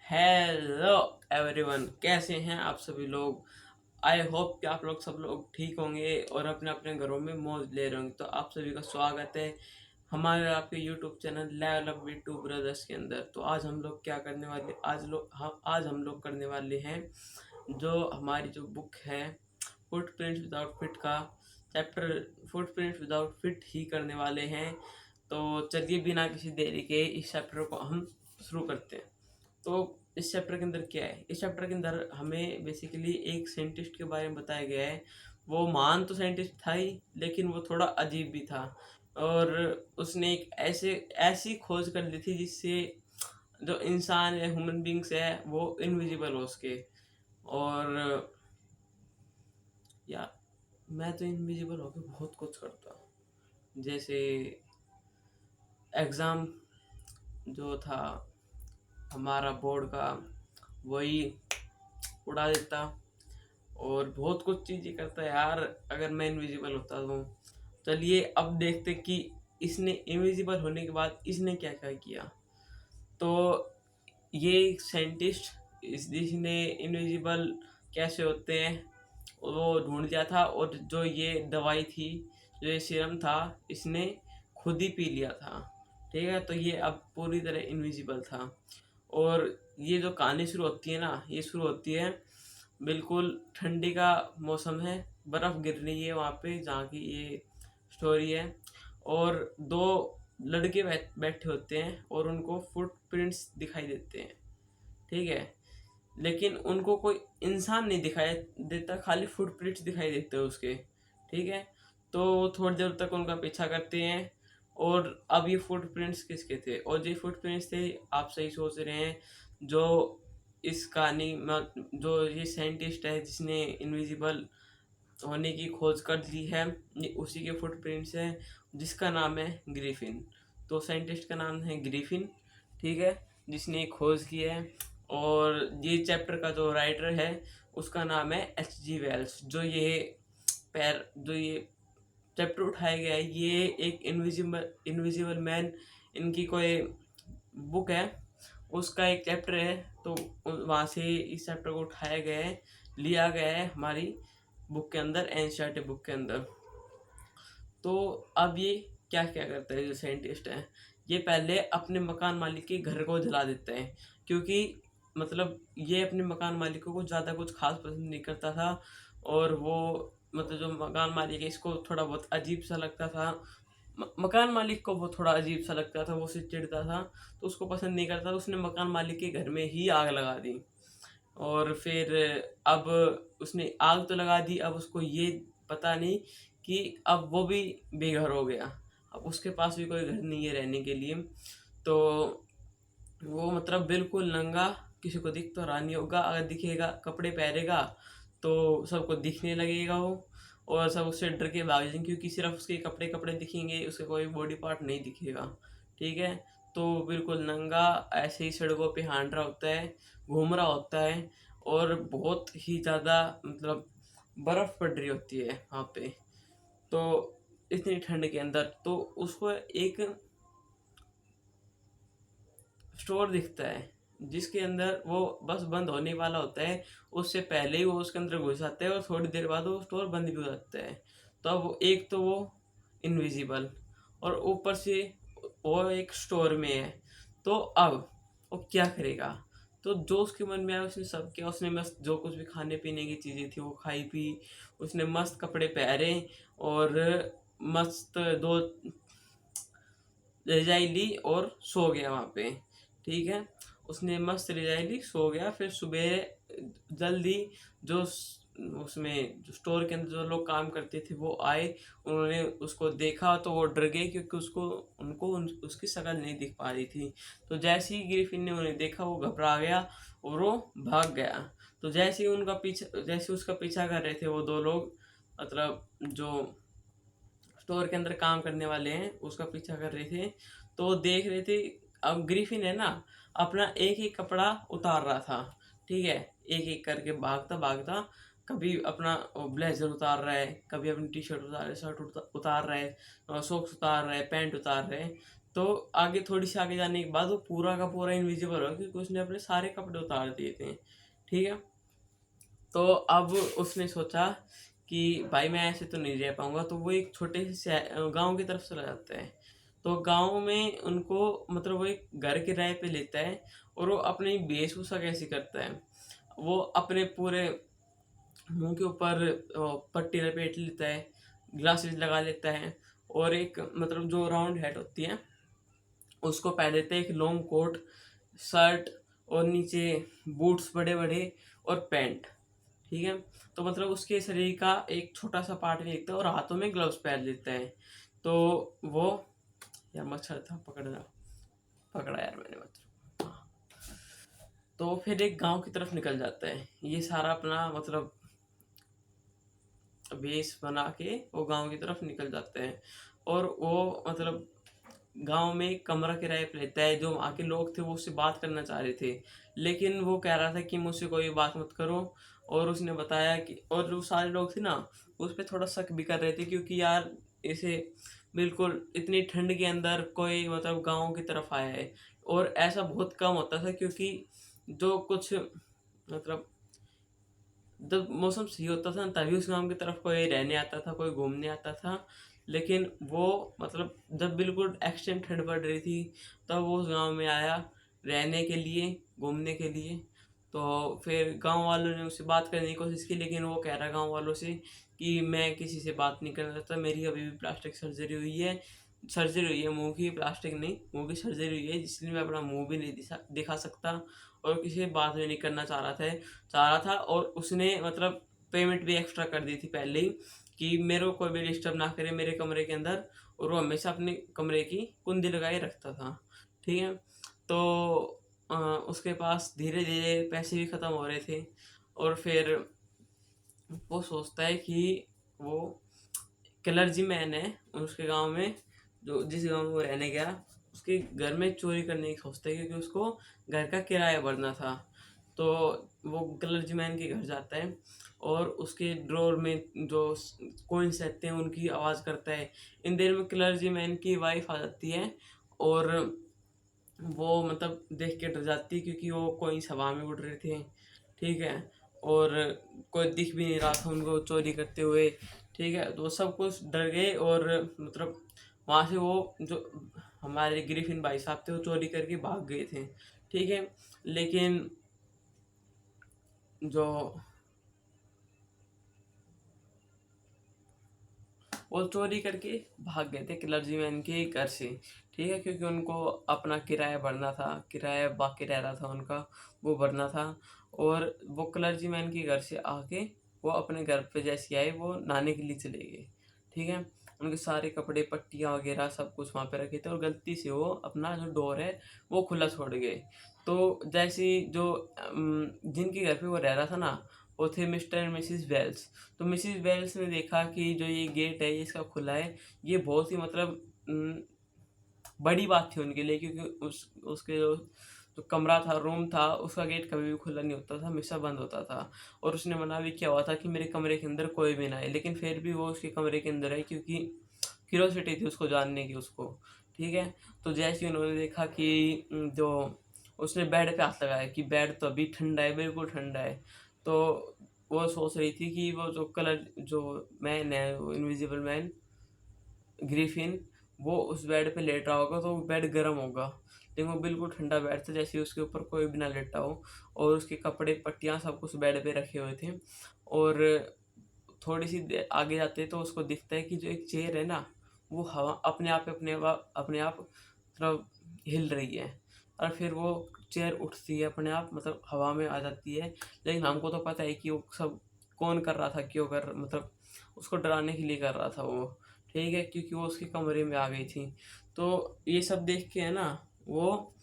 Hello everyone, कैसे हैं आप सभी लोग। आई होप कि आप सब लोग ठीक होंगे और अपने अपने घरों में मौज ले रहे होंगे। तो आप सभी का स्वागत है हमारे आपके YouTube channel level up with two brothers के अंदर। तो आज हम लोग क्या करने वाले आज हम लोग करने वाले हैं जो हमारी जो बुक है फुटप्रिंट्स विदाउट फिट का चैप्टर फुटप्रिंट्स विदाउट फिट ही करने वाले हैं। तो चलिए बिना किसी देरी के इस चैप्टर को हम शुरू करते हैं। तो इस चैप्टर के अंदर क्या है, इस चैप्टर के अंदर हमें बेसिकली एक साइंटिस्ट के बारे में बताया गया है। वो महान तो साइंटिस्ट था ही, लेकिन वो थोड़ा अजीब भी था। और उसने एक ऐसी खोज कर ली थी जिससे जो इंसान है, ह्यूमन बींग्स है, वो इनविजिबल हो सके। और या मैं तो इनविजिबल होकर बहुत कुछ करता हूँ, जैसे एग्ज़ाम जो था हमारा बोर्ड का, वही उड़ा देता और बहुत कुछ चीज़ें करता है यार अगर मैं इनविजिबल होता तो। चलिए अब देखते कि इसने इनविजिबल होने के बाद इसने क्या क्या किया। तो ये एक साइंटिस्ट जिसने इनविजिबल कैसे होते हैं वो ढूंढ दिया था, और जो ये दवाई थी, जो ये सीरम था, इसने खुद ही पी लिया था। ठीक है, तो ये अब पूरी तरह इनविजिबल था। और ये जो कहानी शुरू होती है ना, ये शुरू होती है बिल्कुल ठंडी का मौसम है, बर्फ़ गिर रही है वहाँ पे जहाँ की ये स्टोरी है। और दो लड़के बैठे होते हैं और उनको फुटप्रिंट्स दिखाई देते हैं। ठीक है, लेकिन उनको कोई इंसान नहीं दिखाई देता, खाली फुटप्रिंट्स दिखाई देते हैं उसके। ठीक है, तो वो थोड़ी देर तक उनका पीछा करते हैं। और अब ये फुटप्रिंट्स किसके थे, और ये फुटप्रिंट्स थे, आप सही सोच रहे हैं, जो इस कहानी में जो ये साइंटिस्ट है जिसने इनविजिबल होने की खोज कर ली है, ये उसी के फुटप्रिंट्स हैं, जिसका नाम है ग्रिफिन। तो साइंटिस्ट का नाम है ग्रिफिन। ठीक है, जिसने खोज की है। और ये चैप्टर का जो राइटर है उसका नाम है H.G. वेल्स। जो ये चैप्टर उठाया गया है, ये एक इनविजिबल मैन, इनकी कोई बुक है, उसका एक चैप्टर है। तो वहाँ से इस चैप्टर को उठाया गया है, लिया गया है हमारी बुक के अंदर, एनसीईआरटी बुक के अंदर। तो अब ये क्या क्या करता है जो साइंटिस्ट है, ये पहले अपने मकान मालिक के घर को जला देता है। क्योंकि मतलब ये अपने मकान मालिकों को ज़्यादा कुछ खास पसंद नहीं करता था। और वो मतलब जो मकान मालिक है इसको थोड़ा बहुत अजीब सा लगता था। मकान मालिक को वो थोड़ा अजीब सा लगता था, वो उससे चिढ़ता था, तो उसको पसंद नहीं करता, तो उसने मकान मालिक के घर में ही आग लगा दी। और फिर अब उसने आग तो लगा दी, अब उसको ये पता नहीं कि अब वो भी बेघर हो गया। अब उसके पास भी कोई घर नहीं है रहने के लिए। तो वो मतलब बिल्कुल नंगा, किसी को दिख तो रहा नहीं होगा, अगर दिखेगा कपड़े पहनेगा तो सबको दिखने लगेगा वो, और सब उससे डर के भाग जाएंगे, क्योंकि सिर्फ उसके कपड़े कपड़े दिखेंगे, उसके कोई बॉडी पार्ट नहीं दिखेगा। ठीक है, तो बिल्कुल नंगा ऐसे ही सड़कों पे हाँड रहा होता है, घूम रहा होता है। और बहुत ही ज़्यादा मतलब बर्फ़ पड़ रही होती है वहाँ पे। तो इतनी ठंड के अंदर तो उसको एक स्टोर दिखता है, जिसके अंदर वो बस बंद होने वाला होता है, उससे पहले ही वो उसके अंदर घुस जाता है और थोड़ी देर बाद वो स्टोर बंद भी हो जाता है। तो अब एक तो वो इनविजिबल, और ऊपर से वो एक स्टोर में है। तो अब वो क्या करेगा, तो जो उसके मन में आया उसने सब किया। उसने मस्त जो कुछ भी खाने पीने की चीज़ें थी वो खाई पी, उसने मस्त कपड़े पहने और मस्त दो रजाई ली और सो गया वहाँ पे। ठीक है, उसने मस्त रजाई ली, सो गया। फिर सुबह जल्दी जो उसमें जो स्टोर के अंदर जो लोग काम करते थे वो आए, उन्होंने उसको देखा तो वो डर गए, क्योंकि उसकी शक्ल नहीं दिख पा रही थी। तो जैसे ही ग्रिफिन ने उन्हें देखा वो घबरा गया और वो भाग गया। तो जैसे उसका पीछा कर रहे थे वो दो लोग, मतलब जो स्टोर के अंदर काम करने वाले हैं, उसका पीछा कर रहे थे। तो वो देख रहे थे, अब ग्रिफिन है ना, अपना एक एक कपड़ा उतार रहा था। ठीक है, एक एक करके भागता भागता, कभी अपना ब्लेजर उतार रहा है, कभी अपनी टी शर्ट उतार रहा है, शर्ट उतार रहा है, सॉक्स उतार रहा है, पैंट उतार रहा है। तो आगे थोड़ी सी आगे जाने के बाद वो पूरा का पूरा इनविजिबल हो, क्योंकि उसने अपने सारे कपड़े उतार दिए थे। ठीक है, तो अब उसने सोचा कि भाई मैं ऐसे तो नहीं रह पाऊंगा, तो वो एक छोटे से गांव की तरफ चला जाता है। तो गांव में उनको मतलब वो एक घर किराए पे लेता है, और वो अपनी वेशभूषा कैसी करता है, वो अपने पूरे मुंह के ऊपर पट्टी लपेट लेता है, ग्लासेस लगा लेता है, और एक मतलब जो राउंड हेड होती है उसको पहन लेते हैं, एक लॉन्ग कोट, शर्ट, और नीचे बूट्स बड़े बड़े, और पैंट। ठीक है, तो मतलब उसके शरीर का एक छोटा सा पार्ट भी दिखता है, और हाथों में ग्लव्स पहन लेता है। तो वो, यार मच्छर था, पकड़ना पकड़ा यार मैंने मच्छर। तो फिर एक गांव की तरफ निकल जाता है, ये सारा अपना मतलब बेस बना के वो गांव की तरफ निकल जाते हैं। और वो मतलब गांव में एक कमरा किराए पे लेता है। जो वहाँ के लोग थे वो उससे बात करना चाह रहे थे, लेकिन वो कह रहा था कि मुझसे कोई बात मत करो। और उसने बताया कि, और जो सारे लोग थे ना उस पर थोड़ा शक भी कर रहे थे, क्योंकि यार इसे बिल्कुल इतनी ठंड के अंदर कोई मतलब गाँव की तरफ आया है। और ऐसा बहुत कम होता था, क्योंकि जो कुछ मतलब जब मौसम सही होता था तभी उस गांव की तरफ कोई रहने आता था, कोई घूमने आता था। लेकिन वो मतलब जब बिल्कुल एक्सट्रीम ठंड पड़ रही थी तब वो उस गांव में आया रहने के लिए, घूमने के लिए। तो फिर गांव वालों ने उससे बात करने की कोशिश की, लेकिन वो कह रहा गांव वालों से कि मैं किसी से बात नहीं करना चाहता, मेरी अभी भी प्लास्टिक सर्जरी हुई है मुंह की, प्लास्टिक नहीं, मुंह की सर्जरी हुई है, इसलिए मैं अपना मुंह भी नहीं दिखा सकता, और किसी से बात भी नहीं करना चाह रहा था। और उसने मतलब पेमेंट भी एक्स्ट्रा कर दी थी पहले ही, कि मेरे को कोई भी डिस्टर्ब ना करे मेरे कमरे के अंदर। और वो हमेशा अपने कमरे की कुंडी लगाए रखता था। ठीक है, तो उसके पास धीरे धीरे पैसे भी ख़त्म हो रहे थे। और फिर वो सोचता है कि वो क्लर्जी मैन है उसके गांव में, जो जिस गांव में वो रहने गया उसके घर में चोरी करने की सोचता है, क्योंकि उसको घर का किराया भरना था। तो वो क्लर्जी मैन के घर जाता है, और उसके ड्रॉर में जो कॉइन्स रहते हैं उनकी आवाज़ करता है। इन देर में क्लर्जी मैन की वाइफ आ जाती है, और वो मतलब देख के डर जाती है, क्योंकि वो कॉइन्स हवा में उड़ रहे थे। ठीक है, और कोई दिख भी नहीं रहा था उनको चोरी करते हुए। ठीक है, तो वो सब कुछ डर गए, और मतलब वहाँ से वो जो हमारे ग्रिफिन भाई साहब थे वो चोरी करके भाग गए थे। ठीक है, लेकिन जो वो चोरी करके भाग गए थे क्लर्जीमैन के घर से। ठीक है, क्योंकि उनको अपना किराया भरना था, किराया बाकी रह रहा था उनका, वो भरना था। और वो क्लर्जीमैन के घर से आके वो अपने घर पे जैसे आए वो नहाने के लिए चले गए। ठीक है, उनके सारे कपड़े पट्टियाँ वगैरह सब कुछ वहाँ पे रखे थे, और गलती से वो अपना जो डोर है वो खुला छोड़ गए। तो जैसे ही जो जिनके घर पे वो रह रहा था ना वो थे मिस्टर एंड मिसिस वेल्स। तो मिसिस वेल्स ने देखा कि जो ये गेट है ये इसका खुला है, ये बहुत ही मतलब बड़ी बात थी उनके लिए, क्योंकि उसके जो कमरा था, रूम था, उसका गेट कभी भी खुला नहीं होता था, हमेशा बंद होता था। और उसने मना भी किया हुआ था कि मेरे कमरे के अंदर कोई भी ना आए, लेकिन फिर भी वो उसके कमरे के अंदर है, क्योंकि क्यूरोसिटी थी उसको जानने की उसको। ठीक है, तो जैसे ही उन्होंने देखा कि जो उसने बेड पे हाथ लगाया कि बेड तो अभी ठंडा है, बिल्कुल ठंडा है। तो वो सोच रही थी कि वो जो मैन है, वो इनविजिबल मैन ग्रिफिन, वो उस बेड पे लेट रहा होगा तो वो बेड गर्म होगा, लेकिन वो बिल्कुल ठंडा बेड था, जैसे उसके ऊपर कोई भी ना लेटा हो। और उसके कपड़े पट्टियाँ सब कुछ बेड पे रखे हुए थे। और थोड़ी सी आगे जाते तो उसको दिखता है कि जो एक चेयर है ना वो हवा अपने आप मतलब हिल रही है। और फिर वो चेयर उठती है अपने आप, मतलब हवा में आ जाती है। लेकिन हमको तो पता है कि वो सब कौन कर रहा था, क्यों कर मतलब उसको डराने के लिए कर रहा था वो। ठीक है, क्योंकि वो उसके कमरे में आ गई थी। तो ये सब देख के है ना वो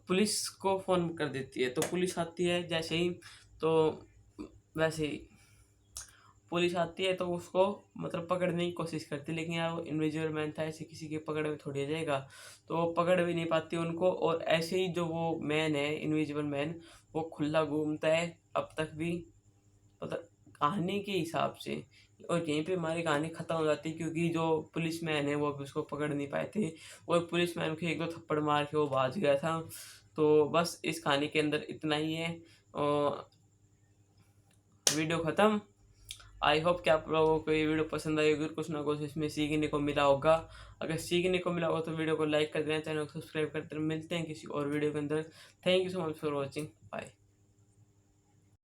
पुलिस को फ़ोन कर देती है। तो पुलिस आती है जैसे ही, तो वैसे ही पुलिस आती है तो उसको मतलब पकड़ने की कोशिश करती है, लेकिन यार वो इनविजिबल मैन था, ऐसे किसी के पकड़ में थोड़ी आ जाएगा। तो वो पकड़ भी नहीं पाती उनको। और ऐसे ही जो वो मैन है इनविजिबल मैन, वो खुला घूमता है अब तक भी, मतलब कहानी के हिसाब से और यहीं पे हमारी कहानी ख़त्म हो जाती है, क्योंकि जो पुलिसमैन है वो भी उसको पकड़ नहीं पाए थे और पुलिसमैन को एक दो थप्पड़ मार के वो भाग गया था। तो बस इस कहानी के अंदर इतना ही है और वीडियो ख़त्म। आई होप कि आप लोगों को ये वीडियो पसंद आई होगी, कुछ ना कुछ इसमें सीखने को मिला होगा। अगर सीखने को मिला होगा तो वीडियो को लाइक कर देना, चैनल को सब्सक्राइब कर देना। मिलते हैं किसी और वीडियो के अंदर। Thank you so much for watching. Bye.